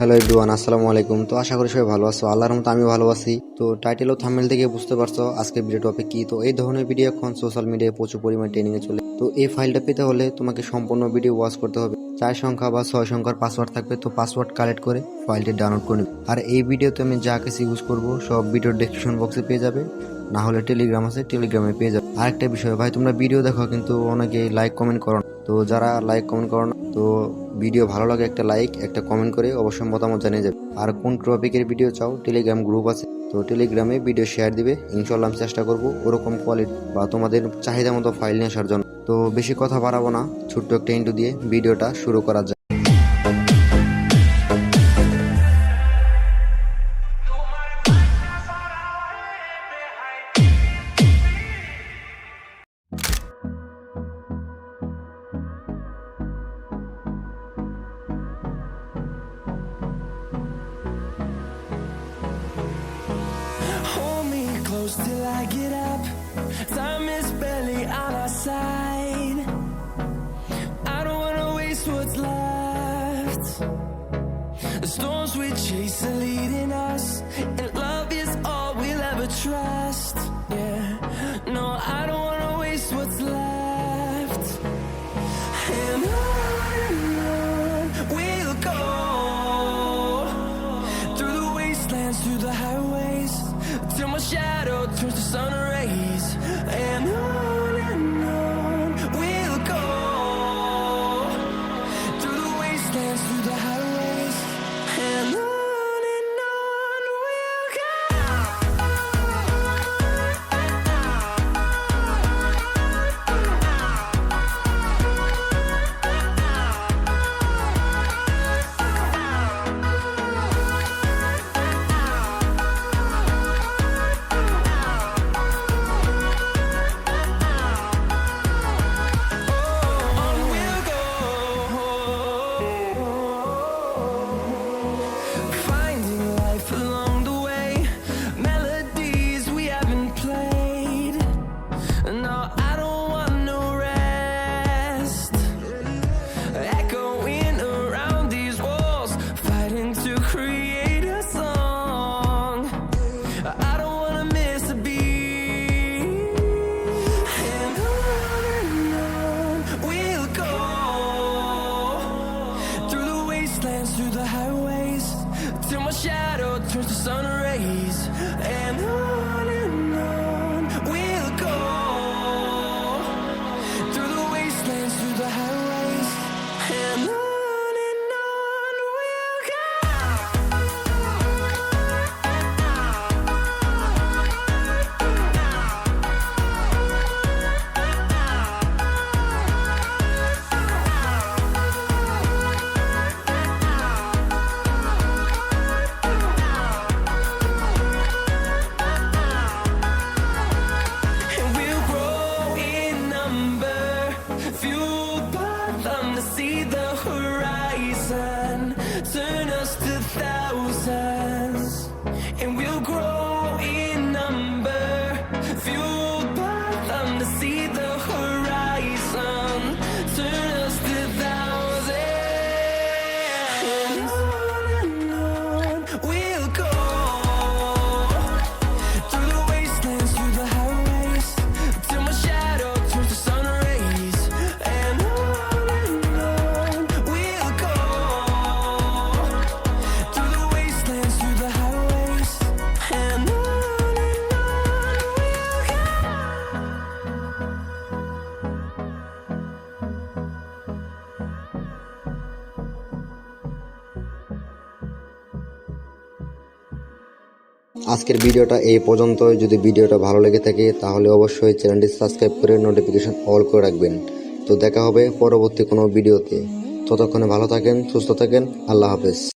Hello everyone, আসসালামু আলাইকুম। তো আশা করি সবাই ভালো আছো। আল্লাহর রহমতে আমি ভালো আছি। তো টাইটেল ও থাম্বনেল থেকে বুঝতে পারছো আজকে ভিডিও টপিক কি। তো এই ধরনের ভিডিও এখন সোশ্যাল মিডিয়ায় প্রচুর পরিমাণে ট্রেনিং এ চলে। তো এই ফাইলটা পেতে হলে তোমাকে সম্পূর্ণ ভিডিও ওয়াচ করতে হবে। 4 সংখ্যা বা 6 সংখ্যার পাসওয়ার্ড থাকবে। তো পাসওয়ার্ড কালেক্ট করে ফাইলটি ডাউনলোড করে নেবে। আর এই ভিডিওতে আমি যা কিছু ইউজ করবো সব ভিডিওর ডেসক্রিপশন বক্সে পেয়ে যাবে, না হলে টেলিগ্রাম আছে, টেলিগ্রামে পেয়ে যাবে। আরেকটা বিষয় ভাই, তোমরা ভিডিও দেখো কিন্তু অনেকে লাইক কমেন্ট করো না। তো যারা লাইক কমেন্ট করো না, তো ভিডিও ভালো লাগে একটা লাইক একটা কমেন্ট করে অবশ্যই মতামত জানিয়ে যাবে। আর কোন টপিকের ভিডিও চাও, টেলিগ্রাম গ্রুপ আছে, তো টেলিগ্রামে ভিডিও শেয়ার দিবে। ইনশাল্লাহ আমি চেষ্টা করবো ওরকম কোয়ালিটি বা তোমাদের চাহিদা মতো ফাইল নিয়ে আসার জন্য। তো বেশি কথা বাড়াবো না, ছোট্ট একটা ইন্ট্রো দিয়ে ভিডিওটা শুরু করা যায়। Till I get up, time is barely on our side. I don't wanna waste what's left. The storms we chase are leading us, and love is all we'll ever trust. Yeah, no, I don't wanna waste what's left. And on we'll go, through the wastelands, through the highways, till my shadow turns to sun rays. And on we'll go, through the wastelands, through the highways. And on we'll go. Through the highways, till my shadow turns to sun rays. And on we'll go, through the wastelands, through the highways. And on we'll go. See the horizon, turn us to thousands, and we'll grow in number, fueled by them to see the horizon, turn us to thousands. And on we'll go, through the wastelands, through the highways, till my shadow turns to sun rays. And আজকের ভিডিওটা এই পর্যন্তই। যদি ভিডিওটা ভালো লেগে থাকে তাহলে অবশ্যই চ্যানেলটি সাবস্ক্রাইব করে নোটিফিকেশন অল করে রাখবেন। তো দেখা হবে পরবর্তী কোনো ভিডিওতে। ততক্ষণে ভালো থাকেন, সুস্থ থাকেন। আল্লাহ হাফেজ।